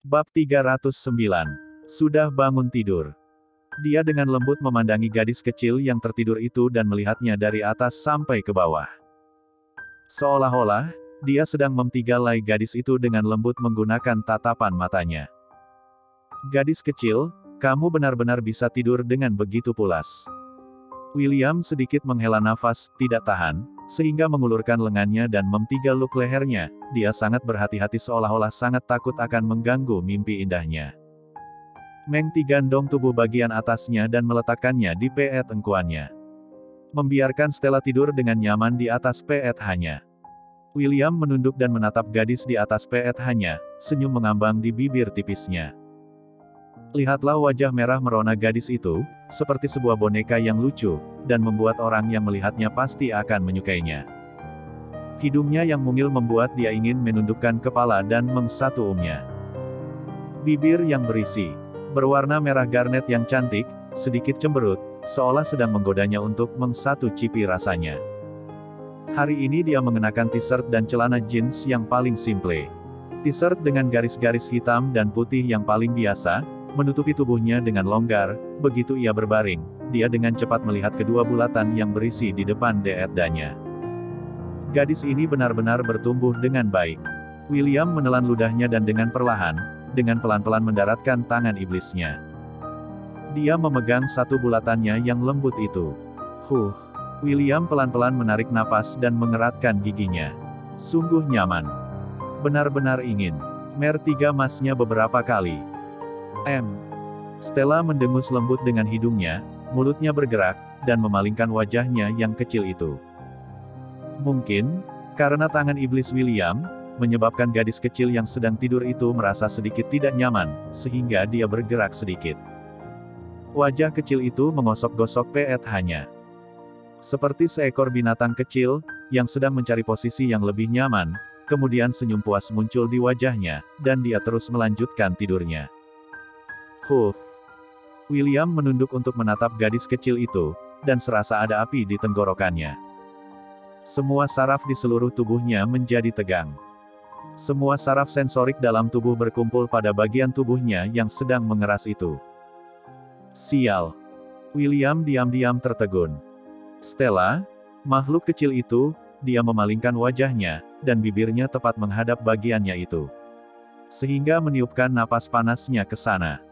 Bab 309. Sudah bangun tidur. Dia dengan lembut memandangi gadis kecil yang tertidur itu dan melihatnya dari atas sampai ke bawah. Seolah-olah, dia sedang mentigalai gadis itu dengan lembut menggunakan tatapan matanya. Gadis kecil, kamu benar-benar bisa tidur dengan begitu pulas. William sedikit menghela nafas, tidak tahan, sehingga mengulurkan lengannya dan mentigaluk lehernya. Dia sangat berhati-hati seolah-olah sangat takut akan mengganggu mimpi indahnya. Mengti gandong tubuh bagian atasnya dan meletakkannya di peet engkuannya. Membiarkan Stella tidur dengan nyaman di atas peet hanya. William menunduk dan menatap gadis di atas peet hanya, senyum mengambang di bibir tipisnya. Lihatlah wajah merah merona gadis itu, seperti sebuah boneka yang lucu, dan membuat orang yang melihatnya pasti akan menyukainya. Hidungnya yang mungil membuat dia ingin menundukkan kepala dan mengsatuumnya. Bibir yang berisi, berwarna merah garnet yang cantik, sedikit cemberut, seolah sedang menggodanya untuk mengsatu-cipi rasanya. Hari ini dia mengenakan t-shirt dan celana jeans yang paling simple. T-shirt dengan garis-garis hitam dan putih yang paling biasa, menutupi tubuhnya dengan longgar. Begitu ia berbaring, dia dengan cepat melihat kedua bulatan yang berisi di depan dadanya. Gadis ini benar-benar bertumbuh dengan baik. William menelan ludahnya dan dengan perlahan, dengan pelan-pelan mendaratkan tangan iblisnya. Dia memegang satu bulatannya yang lembut itu. William pelan-pelan menarik napas dan mengeratkan giginya. Sungguh nyaman. Benar-benar ingin. Mertiga masnya beberapa kali. Stella mendengus lembut dengan hidungnya, mulutnya bergerak, dan memalingkan wajahnya yang kecil itu. Mungkin, karena tangan iblis William, menyebabkan gadis kecil yang sedang tidur itu merasa sedikit tidak nyaman, sehingga dia bergerak sedikit. Wajah kecil itu mengosok-gosok peet hanya. Seperti seekor binatang kecil, yang sedang mencari posisi yang lebih nyaman, kemudian senyum puas muncul di wajahnya, dan dia terus melanjutkan tidurnya. William menunduk untuk menatap gadis kecil itu, dan serasa ada api di tenggorokannya. Semua saraf di seluruh tubuhnya menjadi tegang. Semua saraf sensorik dalam tubuh berkumpul pada bagian tubuhnya yang sedang mengeras itu. Sial! William diam-diam tertegun. Stella, makhluk kecil itu, dia memalingkan wajahnya, dan bibirnya tepat menghadap bagiannya itu. Sehingga meniupkan napas panasnya ke sana.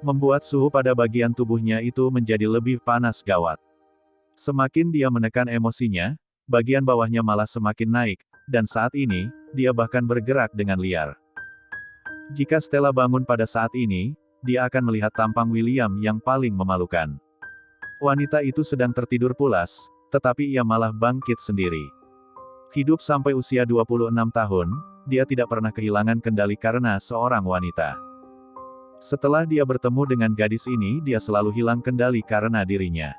Membuat suhu pada bagian tubuhnya itu menjadi lebih panas gawat. Semakin dia menekan emosinya, bagian bawahnya malah semakin naik, dan saat ini, dia bahkan bergerak dengan liar. Jika Stella bangun pada saat ini, dia akan melihat tampang William yang paling memalukan. Wanita itu sedang tertidur pulas, tetapi ia malah bangkit sendiri. Hidup sampai usia 26 tahun, dia tidak pernah kehilangan kendali karena seorang wanita. Setelah dia bertemu dengan gadis ini, dia selalu hilang kendali karena dirinya.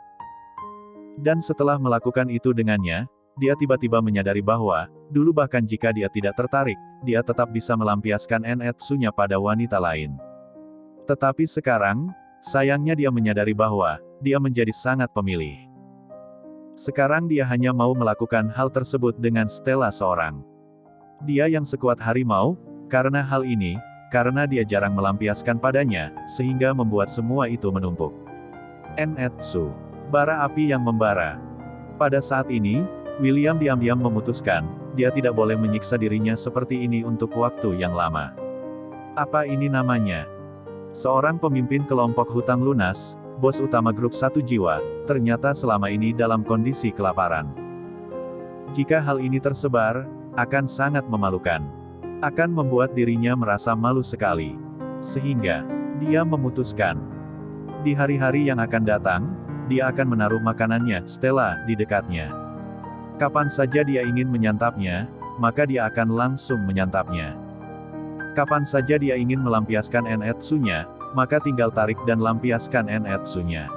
Dan setelah melakukan itu dengannya, dia tiba-tiba menyadari bahwa, dulu bahkan jika dia tidak tertarik, dia tetap bisa melampiaskan nenetsunya pada wanita lain. Tetapi sekarang, sayangnya dia menyadari bahwa, dia menjadi sangat pemilih. Sekarang dia hanya mau melakukan hal tersebut dengan Stella seorang. Dia yang sekuat harimau, karena hal ini, karena dia jarang melampiaskan padanya, sehingga membuat semua itu menumpuk. Nenetsu. Bara api yang membara. Pada saat ini, William diam-diam memutuskan, dia tidak boleh menyiksa dirinya seperti ini untuk waktu yang lama. Apa ini namanya? Seorang pemimpin kelompok hutang lunas, bos utama grup satu jiwa, ternyata selama ini dalam kondisi kelaparan. Jika hal ini tersebar, akan sangat memalukan. Akan membuat dirinya merasa malu sekali. Sehingga, dia memutuskan. Di hari-hari yang akan datang, dia akan menaruh makanannya, Stella, di dekatnya. Kapan saja dia ingin menyantapnya, maka dia akan langsung menyantapnya. Kapan saja dia ingin melampiaskan nenetsunya, maka tinggal tarik dan lampiaskan nenetsunya.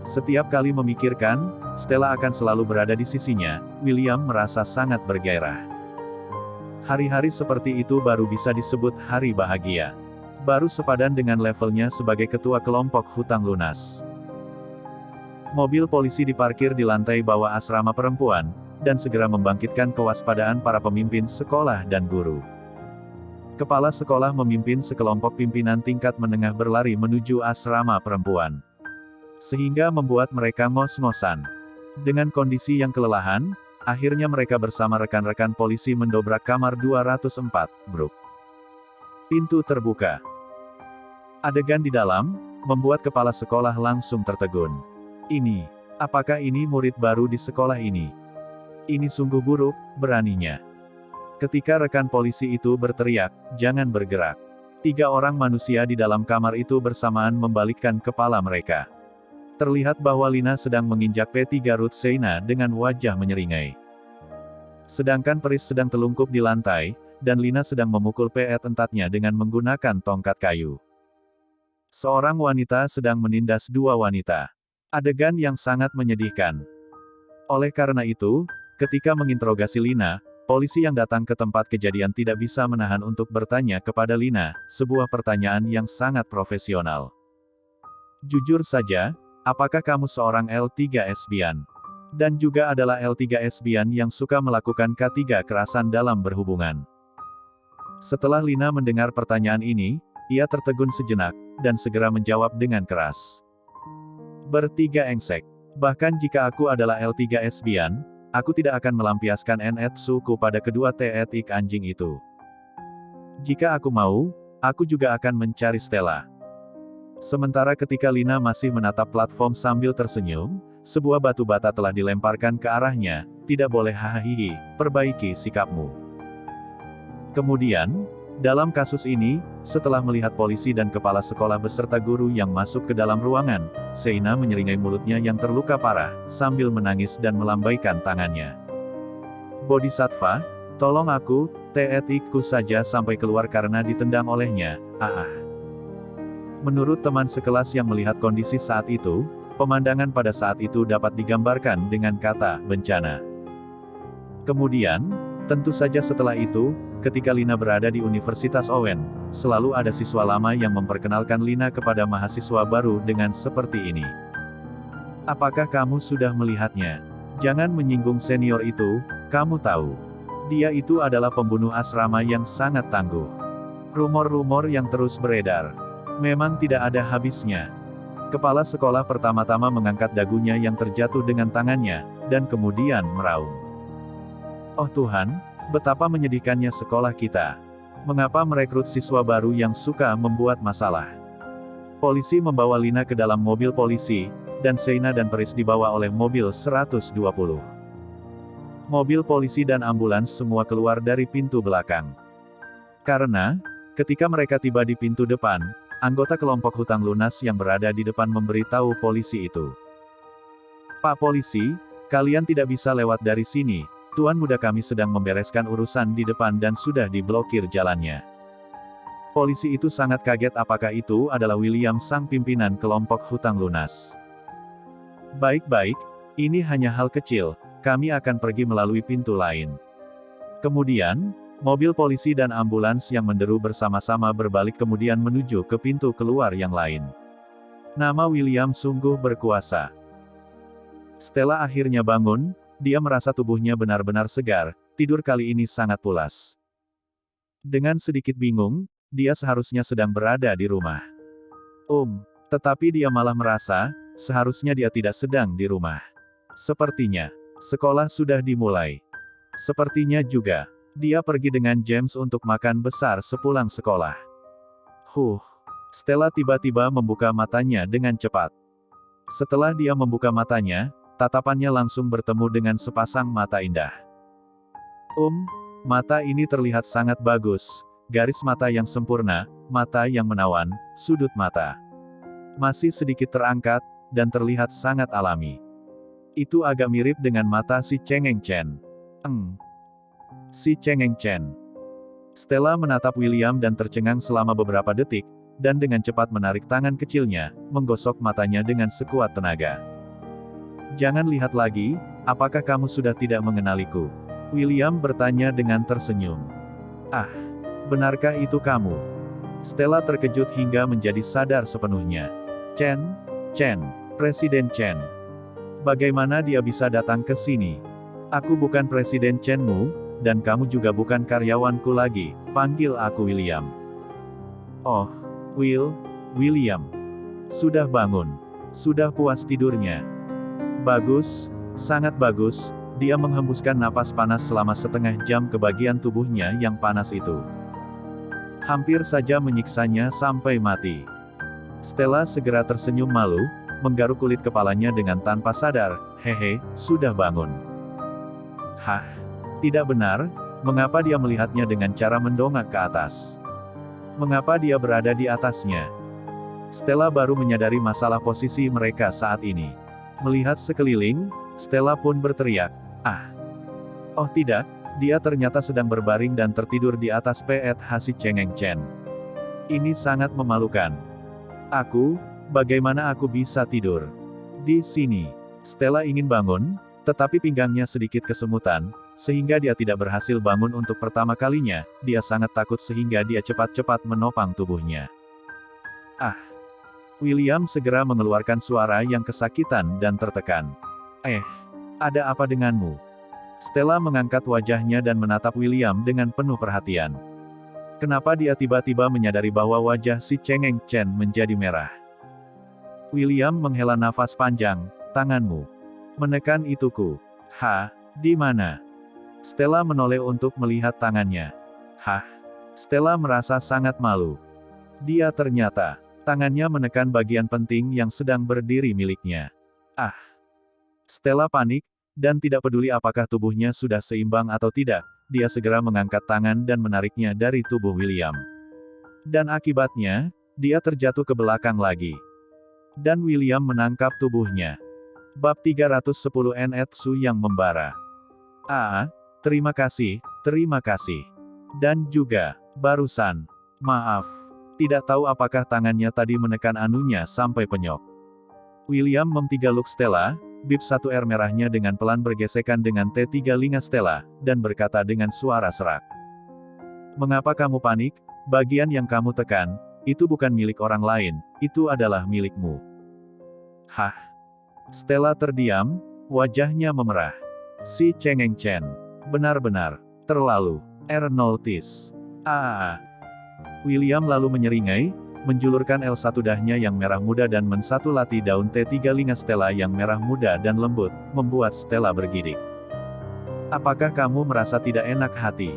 Setiap kali memikirkan, Stella akan selalu berada di sisinya, William merasa sangat bergairah. Hari-hari seperti itu baru bisa disebut hari bahagia. Baru sepadan dengan levelnya sebagai ketua kelompok hutang lunas. Mobil polisi diparkir di lantai bawah asrama perempuan, dan segera membangkitkan kewaspadaan para pemimpin sekolah dan guru. Kepala sekolah memimpin sekelompok pimpinan tingkat menengah berlari menuju asrama perempuan. Sehingga membuat mereka ngos-ngosan. Dengan kondisi yang kelelahan, akhirnya mereka bersama rekan-rekan polisi mendobrak kamar 204, Bruk. Pintu terbuka. Adegan di dalam, membuat kepala sekolah langsung tertegun. Apakah ini murid baru di sekolah ini? Ini sungguh buruk, beraninya. Ketika rekan polisi itu berteriak, "Jangan bergerak." 3 orang manusia di dalam kamar itu bersamaan membalikkan kepala mereka. Terlihat bahwa Lina sedang menginjak P3 Ruth Seina dengan wajah menyeringai. Sedangkan Paris sedang telungkup di lantai, dan Lina sedang memukul pentatnya dengan menggunakan tongkat kayu. Seorang wanita sedang menindas 2 wanita. Adegan yang sangat menyedihkan. Oleh karena itu, ketika menginterogasi Lina, polisi yang datang ke tempat kejadian tidak bisa menahan untuk bertanya kepada Lina, sebuah pertanyaan yang sangat profesional. "Jujur saja, apakah kamu seorang L3 lesbian? Dan juga adalah L3 lesbian yang suka melakukan K3 kekerasan dalam berhubungan?" Setelah Lina mendengar pertanyaan ini, ia tertegun sejenak, dan segera menjawab dengan keras. "Bertiga engsek. Bahkan jika aku adalah L3 lesbian, aku tidak akan melampiaskan netsuku pada kedua teetik anjing itu. Jika aku mau, aku juga akan mencari Stella." Sementara ketika Lina masih menatap platform sambil tersenyum, sebuah batu bata telah dilemparkan ke arahnya. "Tidak boleh hahihi, perbaiki sikapmu." Kemudian, dalam kasus ini, setelah melihat polisi dan kepala sekolah beserta guru yang masuk ke dalam ruangan, Seina menyeringai mulutnya yang terluka parah, sambil menangis dan melambaikan tangannya. "Bodhisattva, tolong aku, teetikku saja sampai keluar karena ditendang olehnya, Menurut teman sekelas yang melihat kondisi saat itu, pemandangan pada saat itu dapat digambarkan dengan kata, bencana. Kemudian, tentu saja setelah itu, ketika Lina berada di Universitas Owen, selalu ada siswa lama yang memperkenalkan Lina kepada mahasiswa baru dengan seperti ini. "Apakah kamu sudah melihatnya? Jangan menyinggung senior itu, kamu tahu. Dia itu adalah pembunuh asrama yang sangat tangguh." Rumor-rumor yang terus beredar. Memang tidak ada habisnya. Kepala sekolah pertama-tama mengangkat dagunya yang terjatuh dengan tangannya, dan kemudian meraung. "Oh Tuhan, betapa menyedihkannya sekolah kita. Mengapa merekrut siswa baru yang suka membuat masalah?" Polisi membawa Lina ke dalam mobil polisi, dan Seina dan Paris dibawa oleh mobil 120. Mobil polisi dan ambulans semua keluar dari pintu belakang. Karena, ketika mereka tiba di pintu depan, anggota kelompok hutang lunas yang berada di depan memberitahu polisi itu. "Pak polisi, kalian tidak bisa lewat dari sini. Tuan muda kami sedang membereskan urusan di depan dan sudah diblokir jalannya." Polisi itu sangat kaget apakah itu adalah William sang pimpinan kelompok hutang lunas. "Baik-baik, ini hanya hal kecil, kami akan pergi melalui pintu lain." Kemudian, mobil polisi dan ambulans yang menderu bersama-sama berbalik kemudian menuju ke pintu keluar yang lain. Nama William sungguh berkuasa. Stella akhirnya bangun, dia merasa tubuhnya benar-benar segar, tidur kali ini sangat pulas. Dengan sedikit bingung, dia seharusnya sedang berada di rumah. Tetapi dia malah merasa, seharusnya dia tidak sedang di rumah. Sepertinya, sekolah sudah dimulai. Sepertinya juga, dia pergi dengan James untuk makan besar sepulang sekolah. Stella tiba-tiba membuka matanya dengan cepat. Setelah dia membuka matanya, tatapannya langsung bertemu dengan sepasang mata indah. Mata ini terlihat sangat bagus, garis mata yang sempurna, mata yang menawan, sudut mata masih sedikit terangkat, dan terlihat sangat alami. Itu agak mirip dengan mata si Chengeng Chen. Si Chengeng Chen. Stella menatap William dan tercengang selama beberapa detik, dan dengan cepat menarik tangan kecilnya, menggosok matanya dengan sekuat tenaga. "Jangan lihat lagi, apakah kamu sudah tidak mengenaliku?" William bertanya dengan tersenyum. Benarkah itu kamu?" Stella terkejut hingga menjadi sadar sepenuhnya. Chen, Presiden Chen. Bagaimana dia bisa datang ke sini? Aku bukan Presiden Chenmu, dan kamu juga bukan karyawanku lagi, panggil aku William. Oh, William. Sudah bangun. Sudah puas tidurnya. Bagus, sangat bagus, dia menghembuskan napas panas selama setengah jam ke bagian tubuhnya yang panas itu. Hampir saja menyiksanya sampai mati. Stella segera tersenyum malu, menggaruk kulit kepalanya dengan tanpa sadar, hehe, sudah bangun. Hah? Tidak benar, mengapa dia melihatnya dengan cara mendongak ke atas? Mengapa dia berada di atasnya? Stella baru menyadari masalah posisi mereka saat ini. Melihat sekeliling, Stella pun berteriak, ah! Oh tidak, dia ternyata sedang berbaring dan tertidur di atas PET si Cheng Eng Chen. Ini sangat memalukan. Bagaimana aku bisa tidur di sini? Stella ingin bangun, tetapi pinggangnya sedikit kesemutan, sehingga dia tidak berhasil bangun untuk pertama kalinya. Dia sangat takut sehingga dia cepat-cepat menopang tubuhnya. Ah! William segera mengeluarkan suara yang kesakitan dan tertekan. Ada apa denganmu? Stella mengangkat wajahnya dan menatap William dengan penuh perhatian. Kenapa dia tiba-tiba menyadari bahwa wajah si Cheng Eng Chen menjadi merah? William menghela nafas panjang, tanganmu menekan ituku. Di mana? Stella menoleh untuk melihat tangannya. Stella merasa sangat malu. Dia ternyata, tangannya menekan bagian penting yang sedang berdiri miliknya. Stella panik, dan tidak peduli apakah tubuhnya sudah seimbang atau tidak, dia segera mengangkat tangan dan menariknya dari tubuh William. Dan akibatnya, dia terjatuh ke belakang lagi. Dan William menangkap tubuhnya. Bab 310 Netsu yang membara. Terima kasih. Dan juga, barusan. Maaf. Tidak tahu apakah tangannya tadi menekan anunya sampai penyok. William memtigaluk Stella, bib 1R merahnya dengan pelan bergesekan dengan T3 telinga Stella, dan berkata dengan suara serak. Mengapa kamu panik? Bagian yang kamu tekan, itu bukan milik orang lain, itu adalah milikmu. Stella terdiam, wajahnya memerah. Si Cheng Eng Chen. Benar-benar, terlalu, notice. William lalu menyeringai, menjulurkan L1 dahnya yang merah muda dan mensatulati daun T3 telinga Stella yang merah muda dan lembut, membuat Stella bergidik. Apakah kamu merasa tidak enak hati?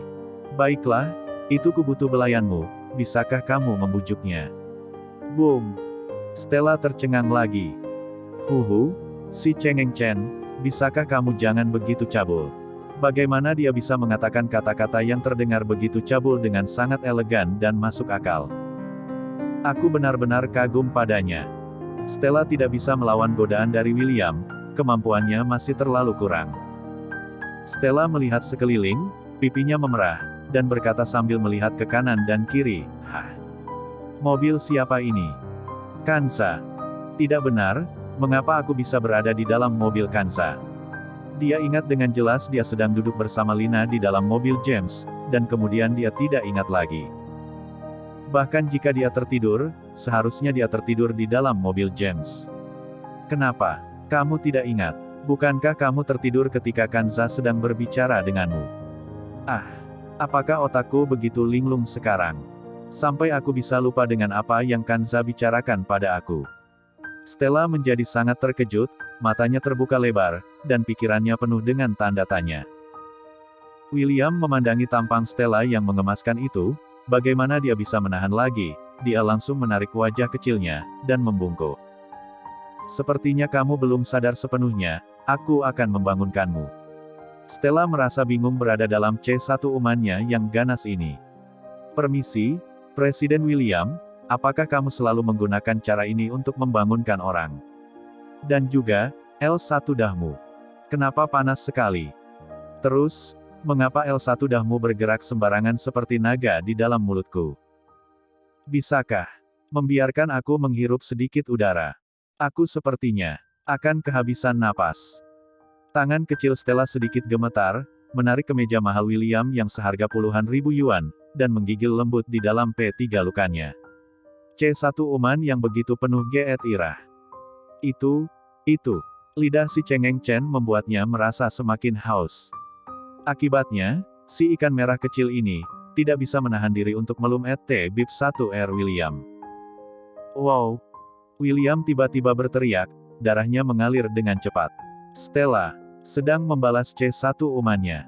Baiklah, itu kubutuh belayanmu, bisakah kamu membujuknya? Boom! Stella tercengang lagi. Si Cheng Eng Chen, bisakah kamu jangan begitu cabul? Bagaimana dia bisa mengatakan kata-kata yang terdengar begitu cabul dengan sangat elegan dan masuk akal? Aku benar-benar kagum padanya. Stella tidak bisa melawan godaan dari William, kemampuannya masih terlalu kurang. Stella melihat sekeliling, pipinya memerah, dan berkata sambil melihat ke kanan dan kiri, Mobil siapa ini? Kansa. Tidak benar, mengapa aku bisa berada di dalam mobil Kansa? Dia ingat dengan jelas dia sedang duduk bersama Lina di dalam mobil James, dan kemudian dia tidak ingat lagi. Bahkan jika dia tertidur, seharusnya dia tertidur di dalam mobil James. Kenapa? Kamu tidak ingat? Bukankah kamu tertidur ketika Kansa sedang berbicara denganmu? Apakah otakku begitu linglung sekarang? Sampai aku bisa lupa dengan apa yang Kansa bicarakan pada aku. Stella menjadi sangat terkejut, matanya terbuka lebar, dan pikirannya penuh dengan tanda tanya. William memandangi tampang Stella yang mengemaskan itu. Bagaimana dia bisa menahan lagi? Dia langsung menarik wajah kecilnya, dan membungkuk. Sepertinya kamu belum sadar sepenuhnya, aku akan membangunkanmu. Stella merasa bingung berada dalam C1 umannya yang ganas ini. Permisi, Presiden William, apakah kamu selalu menggunakan cara ini untuk membangunkan orang? Dan juga, L1 dahmu. Kenapa panas sekali? Terus, mengapa L1 dahmu bergerak sembarangan seperti naga di dalam mulutku? Bisakah membiarkan aku menghirup sedikit udara? Aku sepertinya akan kehabisan napas. Tangan kecil Stella sedikit gemetar, menarik kemeja mahal William yang seharga puluhan ribu yuan, dan menggigil lembut di dalam P3 lukanya. C1 uman yang begitu penuh gairah. Itu, lidah si Cheng Eng Chen membuatnya merasa semakin haus. Akibatnya, si ikan merah kecil ini, tidak bisa menahan diri untuk melum bib 1R William. Wow! William tiba-tiba berteriak, darahnya mengalir dengan cepat. Stella sedang membalas C1 umannya.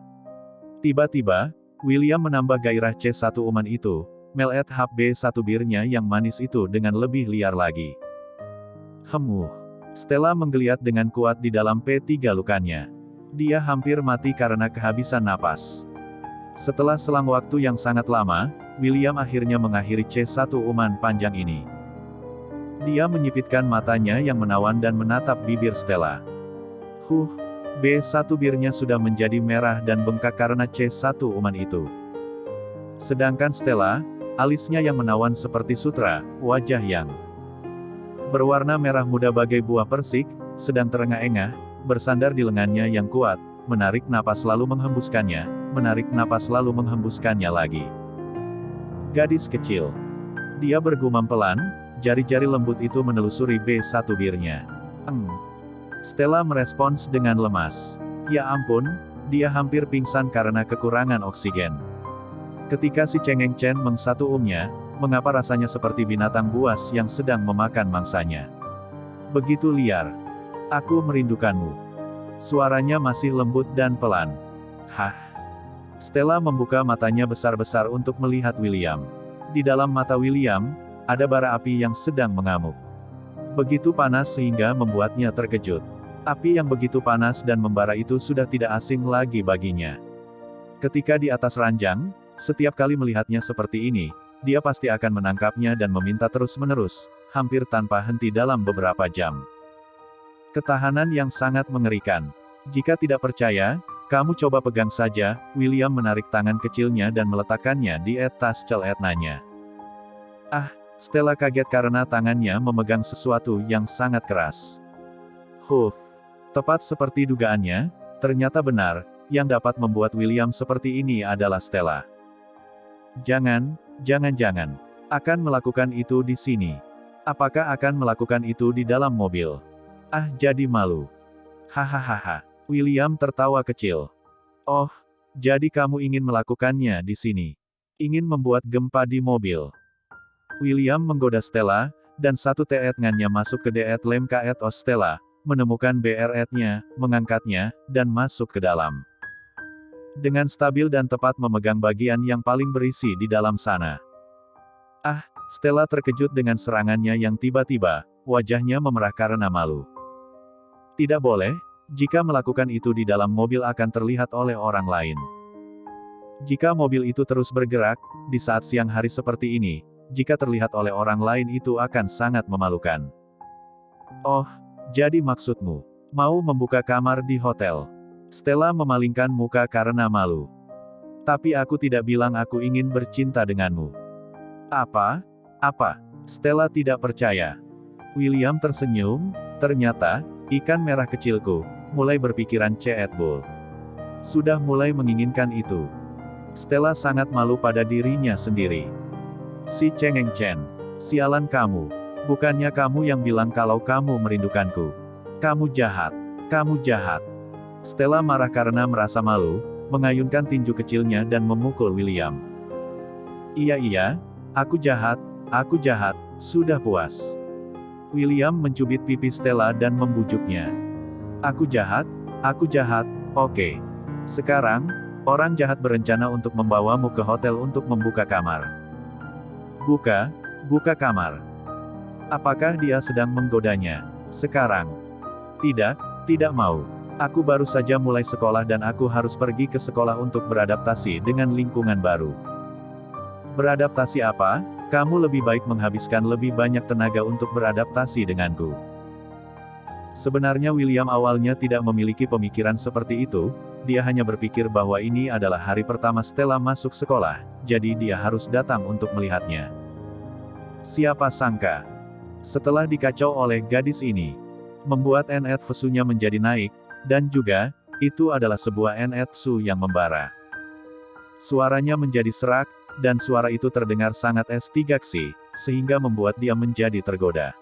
Tiba-tiba, William menambah gairah C1 uman itu, melet B1 birnya yang manis itu dengan lebih liar lagi. Hemuh. Stella menggeliat dengan kuat di dalam P3 lukanya. Dia hampir mati karena kehabisan napas. Setelah selang waktu yang sangat lama, William akhirnya mengakhiri C1 uman panjang ini. Dia menyipitkan matanya yang menawan dan menatap bibir Stella. B1 birnya sudah menjadi merah dan bengkak karena C1 uman itu. Sedangkan Stella, alisnya yang menawan seperti sutra, wajah yang berwarna merah muda bagai buah persik, sedang terengah-engah, bersandar di lengannya yang kuat, menarik napas lalu menghembuskannya, menarik napas lalu menghembuskannya lagi. Gadis kecil. Dia bergumam pelan, jari-jari lembut itu menelusuri B1 birnya. Stella merespons dengan lemas. Ya ampun, dia hampir pingsan karena kekurangan oksigen. Ketika si cengeng Chen mengsatumnya, mengapa rasanya seperti binatang buas yang sedang memakan mangsanya. Begitu liar. Aku merindukanmu. Suaranya masih lembut dan pelan. Hah? Stella membuka matanya besar-besar untuk melihat William. Di dalam mata William, ada bara api yang sedang mengamuk. Begitu panas sehingga membuatnya terkejut. Api yang begitu panas dan membara itu sudah tidak asing lagi baginya. Ketika di atas ranjang, setiap kali melihatnya seperti ini, dia pasti akan menangkapnya dan meminta terus-menerus, hampir tanpa henti dalam beberapa jam. Ketahanan yang sangat mengerikan. Jika tidak percaya, kamu coba pegang saja. William menarik tangan kecilnya dan meletakkannya di atas celana. Stella kaget karena tangannya memegang sesuatu yang sangat keras. Tepat seperti dugaannya, ternyata benar, yang dapat membuat William seperti ini adalah Stella. Jangan akan melakukan itu di sini. Apakah akan melakukan itu di dalam mobil? Jadi malu. Hahaha. William tertawa kecil. Oh, jadi kamu ingin melakukannya di sini. Ingin membuat gempa di mobil. William menggoda Stella, dan satu teetngannya masuk ke deet lem kaet os Stella, menemukan BRT-nya, mengangkatnya, dan masuk ke dalam. Dengan stabil dan tepat memegang bagian yang paling berisi di dalam sana. Stella terkejut dengan serangannya yang tiba-tiba, wajahnya memerah karena malu. Tidak boleh, jika melakukan itu di dalam mobil akan terlihat oleh orang lain. Jika mobil itu terus bergerak, di saat siang hari seperti ini, jika terlihat oleh orang lain itu akan sangat memalukan. Oh, jadi maksudmu, mau membuka kamar di hotel? Stella memalingkan muka karena malu. Tapi aku tidak bilang aku ingin bercinta denganmu. Apa? Stella tidak percaya. William tersenyum, ternyata, ikan merah kecilku, mulai berpikiran ceetbul. Sudah mulai menginginkan itu. Stella sangat malu pada dirinya sendiri. Si cengeng Chen. Sialan kamu. Bukannya kamu yang bilang kalau kamu merindukanku. Kamu jahat. Stella marah karena merasa malu, mengayunkan tinju kecilnya dan memukul William. Iya, aku jahat, sudah puas. William mencubit pipi Stella dan membujuknya. Aku jahat, oke. Sekarang, orang jahat berencana untuk membawamu ke hotel untuk membuka kamar. Buka kamar. Apakah dia sedang menggodanya? Sekarang. Tidak mau. Aku baru saja mulai sekolah dan aku harus pergi ke sekolah untuk beradaptasi dengan lingkungan baru. Beradaptasi apa? Kamu lebih baik menghabiskan lebih banyak tenaga untuk beradaptasi denganku. Sebenarnya William awalnya tidak memiliki pemikiran seperti itu, dia hanya berpikir bahwa ini adalah hari pertama Stella masuk sekolah, jadi dia harus datang untuk melihatnya. Siapa sangka, setelah dikacau oleh gadis ini, membuat NFSU-nya menjadi naik, dan juga, itu adalah sebuah NFSU yang membara. Suaranya menjadi serak, dan suara itu terdengar sangat S3ksi, sehingga membuat dia menjadi tergoda.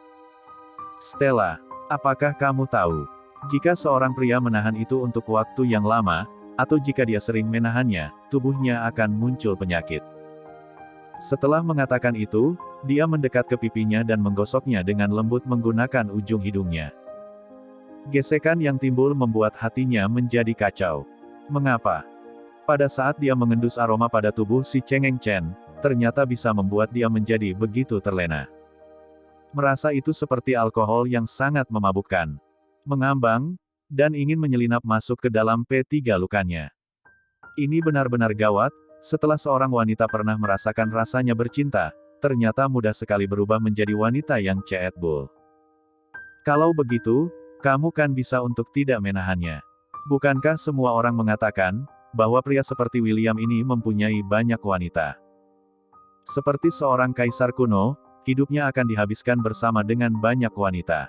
Stella, apakah kamu tahu? Jika seorang pria menahan itu untuk waktu yang lama, atau jika dia sering menahannya, tubuhnya akan muncul penyakit. Setelah mengatakan itu, dia mendekat ke pipinya dan menggosoknya dengan lembut menggunakan ujung hidungnya. Gesekan yang timbul membuat hatinya menjadi kacau. Mengapa? Pada saat dia mengendus aroma pada tubuh si Cheng Chen, ternyata bisa membuat dia menjadi begitu terlena. Merasa itu seperti alkohol yang sangat memabukkan. Mengambang, dan ingin menyelinap masuk ke dalam P3 lukanya. Ini benar-benar gawat, setelah seorang wanita pernah merasakan rasanya bercinta, ternyata mudah sekali berubah menjadi wanita yang ceetbul. Kalau begitu, kamu kan bisa untuk tidak menahannya. Bukankah semua orang mengatakan, bahwa pria seperti William ini mempunyai banyak wanita? Seperti seorang kaisar kuno, hidupnya akan dihabiskan bersama dengan banyak wanita.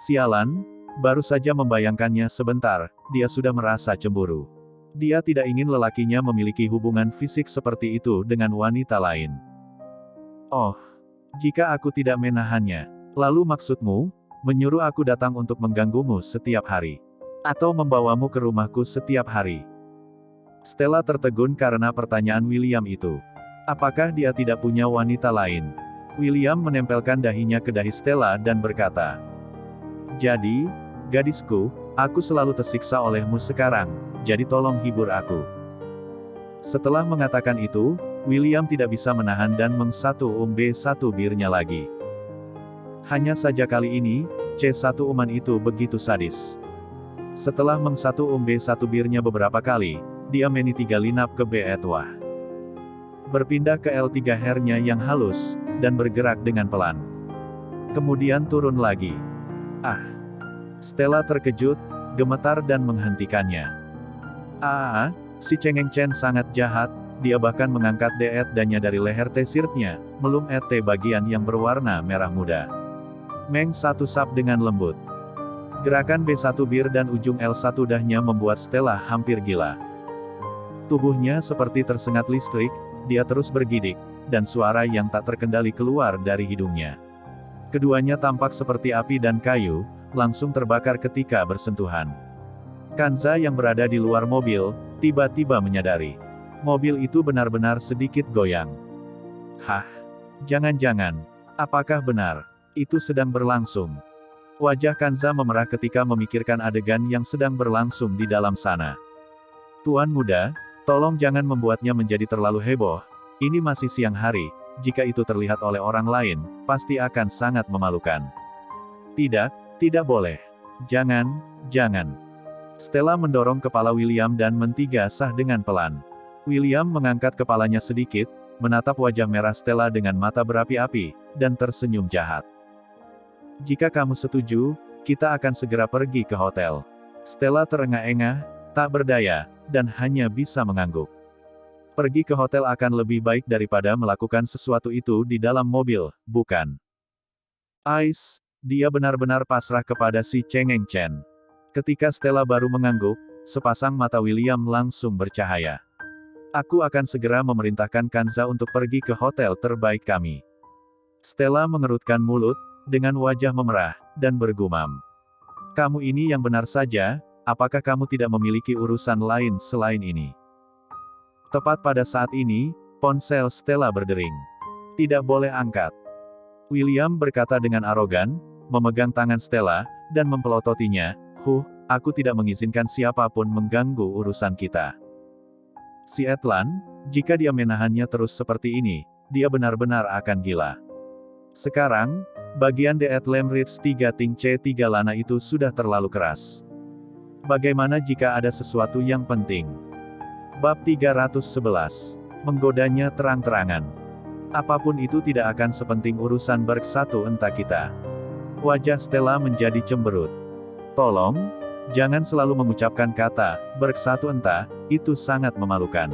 Sialan, baru saja membayangkannya sebentar, dia sudah merasa cemburu. Dia tidak ingin lelakinya memiliki hubungan fisik seperti itu dengan wanita lain. Oh, jika aku tidak menahannya, lalu maksudmu, menyuruh aku datang untuk mengganggumu setiap hari? Atau membawamu ke rumahku setiap hari? Stella tertegun karena pertanyaan William itu. Apakah dia tidak punya wanita lain? William menempelkan dahinya ke dahi Stella dan berkata, "Jadi, gadisku, aku selalu tersiksa olehmu sekarang, jadi tolong hibur aku." Setelah mengatakan itu, William tidak bisa menahan dan B1 birnya lagi. Hanya saja kali ini, C1 uman itu begitu sadis. Setelah B1 birnya beberapa kali, dia meni 3 linap ke B2. Berpindah ke L3 hairnya yang halus, dan bergerak dengan pelan. Kemudian turun lagi. Ah! Stella terkejut, gemetar dan menghentikannya. Si Cheng Chen sangat jahat, dia bahkan mengangkat D-dannya dari leher T-shirtnya, melum T bagian yang berwarna merah muda. Meng satu sap dengan lembut. Gerakan B1 bir dan ujung L1 dahnya membuat Stella hampir gila. Tubuhnya seperti tersengat listrik, dia terus bergidik, dan suara yang tak terkendali keluar dari hidungnya. Keduanya tampak seperti api dan kayu, langsung terbakar ketika bersentuhan. Kanza yang berada di luar mobil, tiba-tiba menyadari. Mobil itu benar-benar sedikit goyang. Hah? Jangan-jangan. Apakah benar? Itu sedang berlangsung. Wajah Kanza memerah ketika memikirkan adegan yang sedang berlangsung di dalam sana. Tuan muda, tolong jangan membuatnya menjadi terlalu heboh. Ini masih siang hari, jika itu terlihat oleh orang lain, pasti akan sangat memalukan. Tidak, tidak boleh. Jangan, jangan. Stella mendorong kepala William dan mentigasah dengan pelan. William mengangkat kepalanya sedikit, menatap wajah merah Stella dengan mata berapi-api, dan tersenyum jahat. Jika kamu setuju, kita akan segera pergi ke hotel. Stella terengah-engah, tak berdaya, dan hanya bisa mengangguk. Pergi ke hotel akan lebih baik daripada melakukan sesuatu itu di dalam mobil, bukan? Dia benar-benar pasrah kepada si Cheng Chen. Ketika Stella baru mengangguk, sepasang mata William langsung bercahaya. Aku akan segera memerintahkan Kanza untuk pergi ke hotel terbaik kami. Stella mengerutkan mulut, dengan wajah memerah, dan bergumam. Kamu ini yang benar saja, apakah kamu tidak memiliki urusan lain selain ini? Tepat pada saat ini, ponsel Stella berdering. Tidak boleh angkat. William berkata dengan arogan, memegang tangan Stella, dan mempelototinya, aku tidak mengizinkan siapapun mengganggu urusan kita. Si Etlan, jika dia menahannya terus seperti ini, dia benar-benar akan gila. Sekarang, bagian D. Lemritz 3 Ting C3 Lana itu sudah terlalu keras. Bagaimana jika ada sesuatu yang penting? Bab 311. Menggodanya terang-terangan. Apapun itu tidak akan sepenting urusan Berg 1 entah kita. Wajah Stella menjadi cemberut. Tolong, jangan selalu mengucapkan kata, Berg 1 entah, itu sangat memalukan.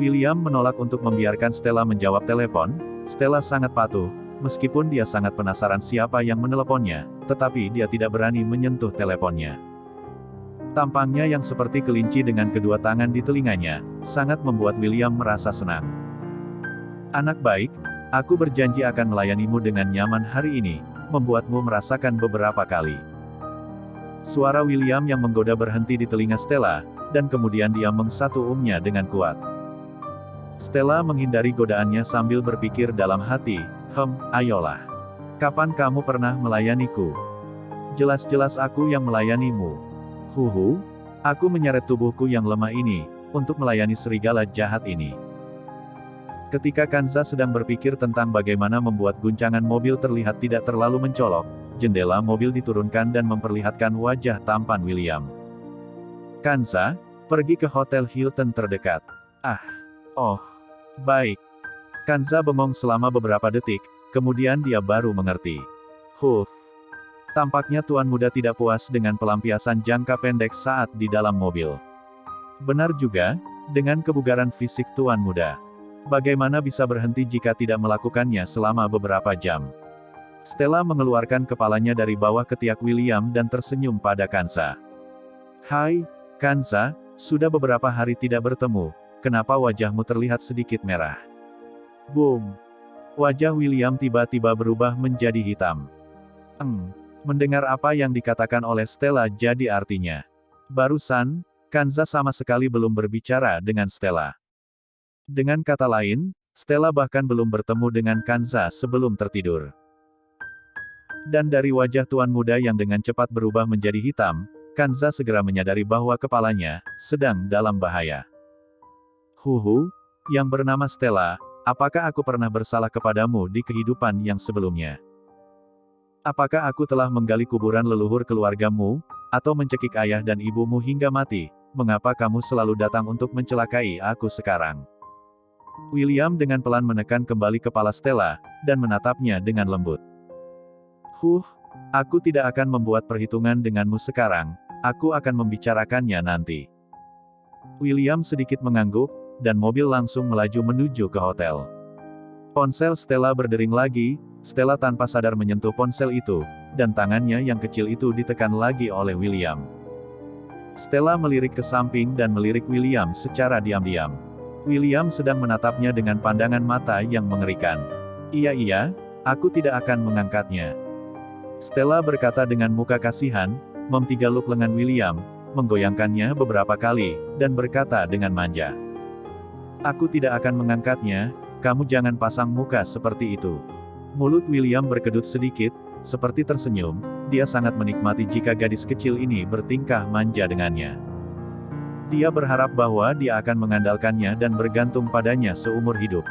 William menolak untuk membiarkan Stella menjawab telepon. Stella sangat patuh, meskipun dia sangat penasaran siapa yang meneleponnya, tetapi dia tidak berani menyentuh teleponnya. Tampangnya yang seperti kelinci dengan kedua tangan di telinganya, sangat membuat William merasa senang. Anak baik, aku berjanji akan melayanimu dengan nyaman hari ini, membuatmu merasakan beberapa kali. Suara William yang menggoda berhenti di telinga Stella, dan kemudian dia mengsatuumnya dengan kuat. Stella menghindari godaannya sambil berpikir dalam hati, ayolah. Kapan kamu pernah melayaniku? Jelas-jelas aku yang melayanimu. Aku menyeret tubuhku yang lemah ini, untuk melayani serigala jahat ini. Ketika Kanza sedang berpikir tentang bagaimana membuat guncangan mobil terlihat tidak terlalu mencolok, jendela mobil diturunkan dan memperlihatkan wajah tampan William. Kanza, pergi ke Hotel Hilton terdekat. Oh, baik. Kanza bengong selama beberapa detik, kemudian dia baru mengerti. Tampaknya Tuan Muda tidak puas dengan pelampiasan jangka pendek saat di dalam mobil. Benar juga, dengan kebugaran fisik Tuan Muda. Bagaimana bisa berhenti jika tidak melakukannya selama beberapa jam? Stella mengeluarkan kepalanya dari bawah ketiak William dan tersenyum pada Kanza. Hai, Kanza, sudah beberapa hari tidak bertemu, kenapa wajahmu terlihat sedikit merah? Boom! Wajah William tiba-tiba berubah menjadi hitam. Mendengar apa yang dikatakan oleh Stella jadi artinya. Barusan, Kanza sama sekali belum berbicara dengan Stella. Dengan kata lain, Stella bahkan belum bertemu dengan Kanza sebelum tertidur. Dan dari wajah Tuan Muda yang dengan cepat berubah menjadi hitam, Kanza segera menyadari bahwa kepalanya sedang dalam bahaya. Yang bernama Stella, apakah aku pernah bersalah kepadamu di kehidupan yang sebelumnya? Apakah aku telah menggali kuburan leluhur keluargamu, atau mencekik ayah dan ibumu hingga mati? Mengapa kamu selalu datang untuk mencelakai aku sekarang? William dengan pelan menekan kembali kepala Stella, dan menatapnya dengan lembut. Aku tidak akan membuat perhitungan denganmu sekarang, aku akan membicarakannya nanti. William sedikit mengangguk, dan mobil langsung melaju menuju ke hotel. Ponsel Stella berdering lagi, Stella tanpa sadar menyentuh ponsel itu, dan tangannya yang kecil itu ditekan lagi oleh William. Stella melirik ke samping dan melirik William secara diam-diam. William sedang menatapnya dengan pandangan mata yang mengerikan. Iya, aku tidak akan mengangkatnya. Stella berkata dengan muka kasihan, mengtigaluk lengan William, menggoyangkannya beberapa kali, dan berkata dengan manja. Aku tidak akan mengangkatnya, kamu jangan pasang muka seperti itu. Mulut William berkedut sedikit, seperti tersenyum, dia sangat menikmati jika gadis kecil ini bertingkah manja dengannya. Dia berharap bahwa dia akan mengandalkannya dan bergantung padanya seumur hidup.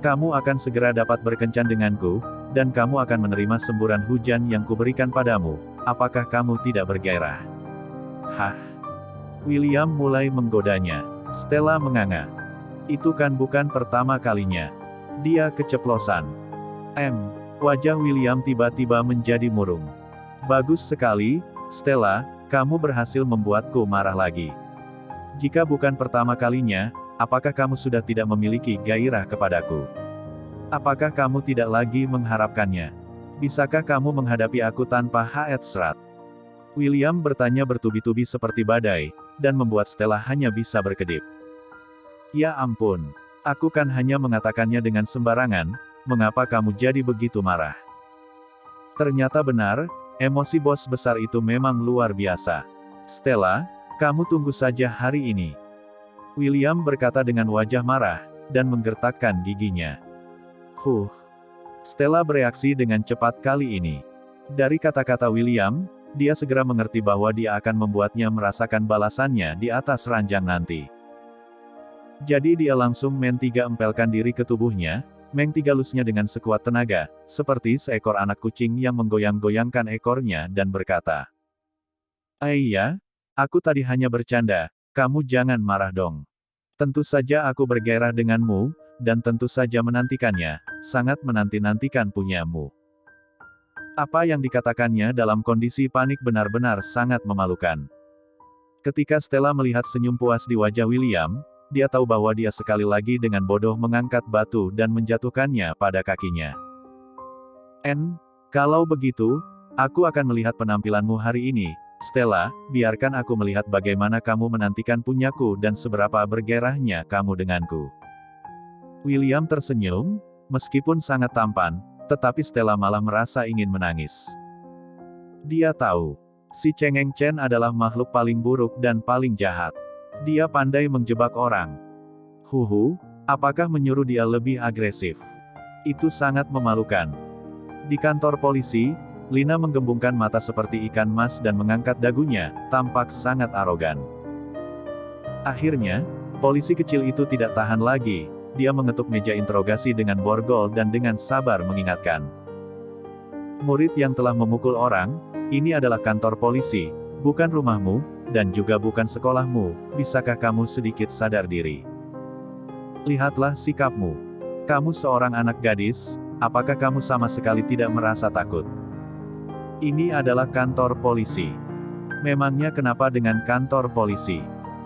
Kamu akan segera dapat berkencan denganku, dan kamu akan menerima semburan hujan yang kuberikan padamu, apakah kamu tidak bergairah? William mulai menggodanya. Stella menganga. Itu kan bukan pertama kalinya. Dia keceplosan. Wajah William tiba-tiba menjadi murung. Bagus sekali, Stella, kamu berhasil membuatku marah lagi. Jika bukan pertama kalinya, apakah kamu sudah tidak memiliki gairah kepadaku? Apakah kamu tidak lagi mengharapkannya? Bisakah kamu menghadapi aku tanpa serat? William bertanya bertubi-tubi seperti badai, dan membuat Stella hanya bisa berkedip. Ya ampun, aku kan hanya mengatakannya dengan sembarangan, mengapa kamu jadi begitu marah? Ternyata benar, emosi bos besar itu memang luar biasa. Stella, kamu tunggu saja hari ini. William berkata dengan wajah marah, dan menggertakkan giginya. Stella bereaksi dengan cepat kali ini. Dari kata-kata William, dia segera mengerti bahwa dia akan membuatnya merasakan balasannya di atas ranjang nanti. Jadi dia langsung empelkan diri ke tubuhnya, mengtigalusnya dengan sekuat tenaga, seperti seekor anak kucing yang menggoyang-goyangkan ekornya dan berkata, iya, aku tadi hanya bercanda, kamu jangan marah dong. Tentu saja aku bergairah denganmu, dan tentu saja menantikannya, sangat menanti-nantikan punyamu. Apa yang dikatakannya dalam kondisi panik benar-benar sangat memalukan. Ketika Stella melihat senyum puas di wajah William, dia tahu bahwa dia sekali lagi dengan bodoh mengangkat batu dan menjatuhkannya pada kakinya. Kalau begitu, aku akan melihat penampilanmu hari ini, Stella, biarkan aku melihat bagaimana kamu menantikan punyaku dan seberapa bergairahnya kamu denganku. William tersenyum, meskipun sangat tampan, tetapi Stella malah merasa ingin menangis. Dia tahu, Si Cengeng Chen adalah makhluk paling buruk dan paling jahat. Dia pandai menjebak orang. Huhu, apakah menyuruh dia lebih agresif? Itu sangat memalukan. Di kantor polisi, Lina menggembungkan mata seperti ikan mas dan mengangkat dagunya, tampak sangat arogan. Akhirnya, polisi kecil itu tidak tahan lagi, dia mengetuk meja interogasi dengan borgol dan dengan sabar mengingatkan. Murid yang telah memukul orang, ini adalah kantor polisi, bukan rumahmu, dan juga bukan sekolahmu, bisakah kamu sedikit sadar diri? Lihatlah sikapmu. Kamu seorang anak gadis, apakah kamu sama sekali tidak merasa takut? Ini adalah kantor polisi. Memangnya kenapa dengan kantor polisi?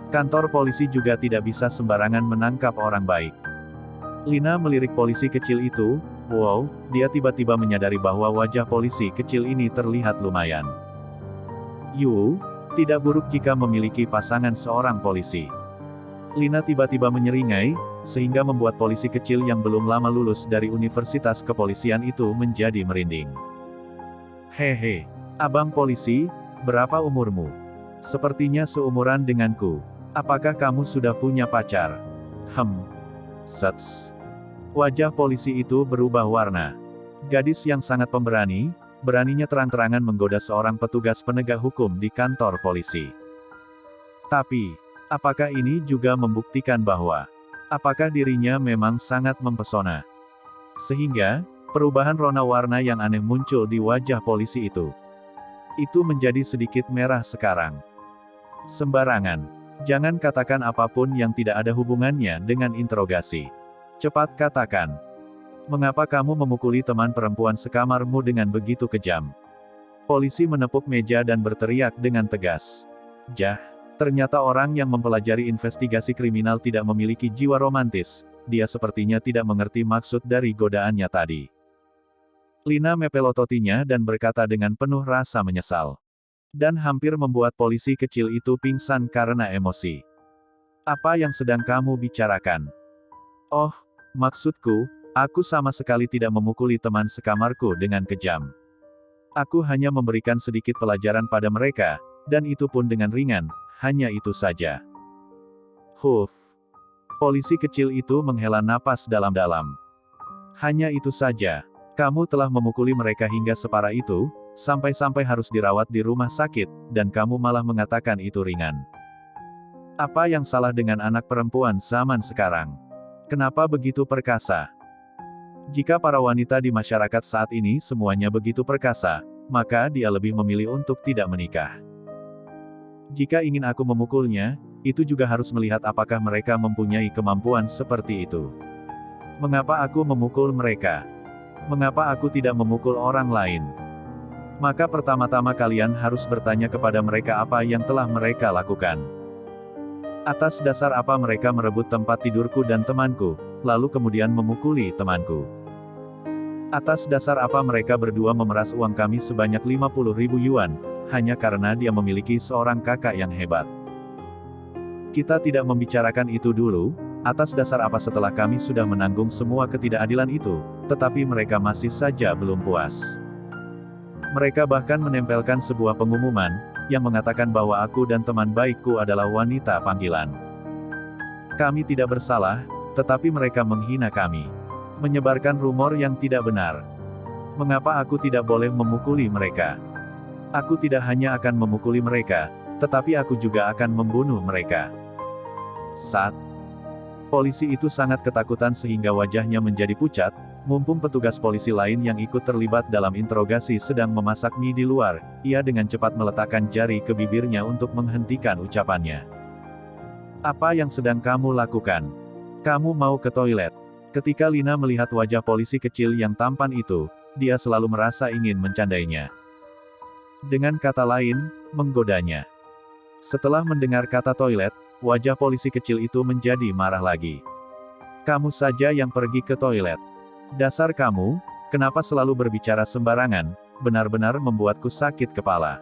Kantor polisi juga tidak bisa sembarangan menangkap orang baik. Lina melirik polisi kecil itu. Wow, dia tiba-tiba menyadari bahwa wajah polisi kecil ini terlihat lumayan. Yu, tidak buruk jika memiliki pasangan seorang polisi. Lina tiba-tiba menyeringai, sehingga membuat polisi kecil yang belum lama lulus dari universitas kepolisian itu menjadi merinding. Hehe, abang polisi, berapa umurmu? Sepertinya seumuran denganku. Apakah kamu sudah punya pacar? Sets. Wajah polisi itu berubah warna. Gadis yang sangat pemberani, beraninya terang-terangan menggoda seorang petugas penegak hukum di kantor polisi. Tapi, apakah ini juga membuktikan bahwa apakah dirinya memang sangat mempesona? Sehingga, perubahan rona warna yang aneh muncul di wajah polisi itu. Itu menjadi sedikit merah sekarang. Sembarangan. Jangan katakan apapun yang tidak ada hubungannya dengan interogasi. Cepat katakan. Mengapa kamu memukuli teman perempuan sekamarmu dengan begitu kejam? Polisi menepuk meja dan berteriak dengan tegas. Jah, ternyata orang yang mempelajari investigasi kriminal tidak memiliki jiwa romantis, dia sepertinya tidak mengerti maksud dari godaannya tadi. Lina mepelototinya dan berkata dengan penuh rasa menyesal. Dan hampir membuat polisi kecil itu pingsan karena emosi. Apa yang sedang kamu bicarakan? Oh, maksudku, aku sama sekali tidak memukuli teman sekamarku dengan kejam. Aku hanya memberikan sedikit pelajaran pada mereka, dan itu pun dengan ringan, hanya itu saja. Huff. Polisi kecil itu menghela napas dalam-dalam. Hanya itu saja. Kamu telah memukuli mereka hingga separah itu, sampai-sampai harus dirawat di rumah sakit, dan kamu malah mengatakan itu ringan. Apa yang salah dengan anak perempuan zaman sekarang? Kenapa begitu perkasa? Jika para wanita di masyarakat saat ini semuanya begitu perkasa, maka dia lebih memilih untuk tidak menikah. Jika ingin aku memukulnya, itu juga harus melihat apakah mereka mempunyai kemampuan seperti itu. Mengapa aku memukul mereka? Mengapa aku tidak memukul orang lain? Maka pertama-tama kalian harus bertanya kepada mereka apa yang telah mereka lakukan. Atas dasar apa mereka merebut tempat tidurku dan temanku, lalu kemudian memukuli temanku. Atas dasar apa mereka berdua memeras uang kami sebanyak 50.000 yuan, hanya karena dia memiliki seorang kakak yang hebat. Kita tidak membicarakan itu dulu, atas dasar apa setelah kami sudah menanggung semua ketidakadilan itu, tetapi mereka masih saja belum puas. Mereka bahkan menempelkan sebuah pengumuman, yang mengatakan bahwa aku dan teman baikku adalah wanita panggilan. Kami tidak bersalah, tetapi mereka menghina kami. Menyebarkan rumor yang tidak benar. Mengapa aku tidak boleh memukuli mereka? Aku tidak hanya akan memukuli mereka, tetapi aku juga akan membunuh mereka. Saat polisi itu sangat ketakutan sehingga wajahnya menjadi pucat, mumpung petugas polisi lain yang ikut terlibat dalam interogasi sedang memasak mie di luar, ia dengan cepat meletakkan jari ke bibirnya untuk menghentikan ucapannya. Apa yang sedang kamu lakukan? Kamu mau ke toilet? Ketika Lina melihat wajah polisi kecil yang tampan itu, dia selalu merasa ingin mencandainya. Dengan kata lain, menggodanya. Setelah mendengar kata toilet, wajah polisi kecil itu menjadi marah lagi. Kamu saja yang pergi ke toilet. Dasar kamu, kenapa selalu berbicara sembarangan, benar-benar membuatku sakit kepala.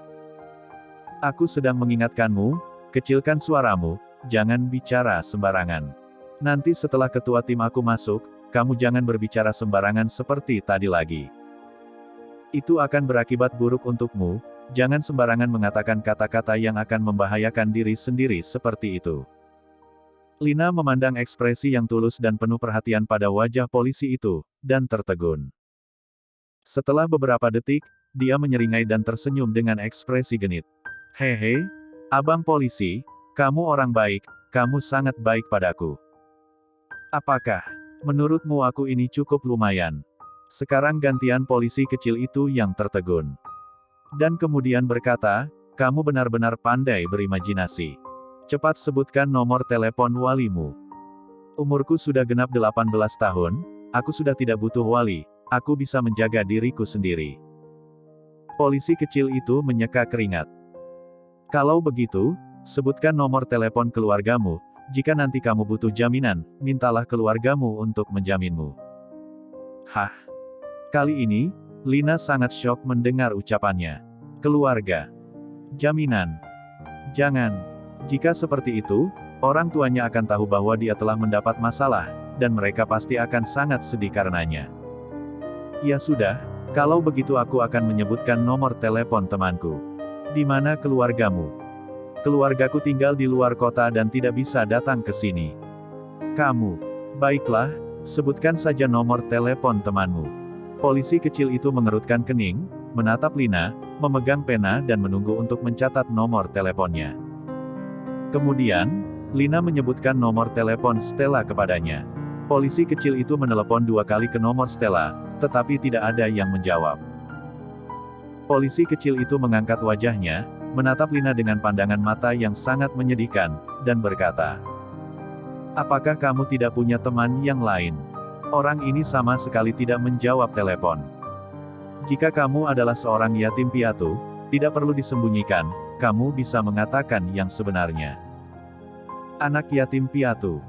Aku sedang mengingatkanmu, kecilkan suaramu, jangan bicara sembarangan. Nanti setelah ketua tim aku masuk, kamu jangan berbicara sembarangan seperti tadi lagi. Itu akan berakibat buruk untukmu, Jangan sembarangan mengatakan kata-kata yang akan membahayakan diri sendiri seperti itu. Lina memandang ekspresi yang tulus dan penuh perhatian pada wajah polisi itu, dan tertegun. Setelah beberapa detik, dia menyeringai dan tersenyum dengan ekspresi genit. Hehe, abang polisi, kamu orang baik, kamu sangat baik padaku. Apakah menurutmu aku ini cukup lumayan? Sekarang gantian polisi kecil itu yang tertegun. Dan kemudian berkata, kamu benar-benar pandai berimajinasi. Cepat sebutkan nomor telepon walimu. Umurku sudah genap 18 tahun, aku sudah tidak butuh wali, aku bisa menjaga diriku sendiri. Polisi kecil itu menyeka keringat. Kalau begitu, sebutkan nomor telepon keluargamu, jika nanti kamu butuh jaminan, mintalah keluargamu untuk menjaminmu. Hah? Kali ini, Lina sangat syok mendengar ucapannya. Keluarga. Jaminan. Jangan. Jika seperti itu, orang tuanya akan tahu bahwa dia telah mendapat masalah, dan mereka pasti akan sangat sedih karenanya. Ya sudah, kalau begitu aku akan menyebutkan nomor telepon temanku. Di mana keluargamu? Keluargaku tinggal di luar kota dan tidak bisa datang ke sini. Kamu. Baiklah, sebutkan saja nomor telepon temanmu. Polisi kecil itu mengerutkan kening, menatap Lina, memegang pena dan menunggu untuk mencatat nomor teleponnya. Kemudian, Lina menyebutkan nomor telepon Stella kepadanya. Polisi kecil itu menelepon 2 kali ke nomor Stella, tetapi tidak ada yang menjawab. Polisi kecil itu mengangkat wajahnya, menatap Lina dengan pandangan mata yang sangat menyedihkan, dan berkata, apakah kamu tidak punya teman yang lain? Orang ini sama sekali tidak menjawab telepon. Jika kamu adalah seorang yatim piatu, tidak perlu disembunyikan, kamu bisa mengatakan yang sebenarnya. Anak yatim piatu.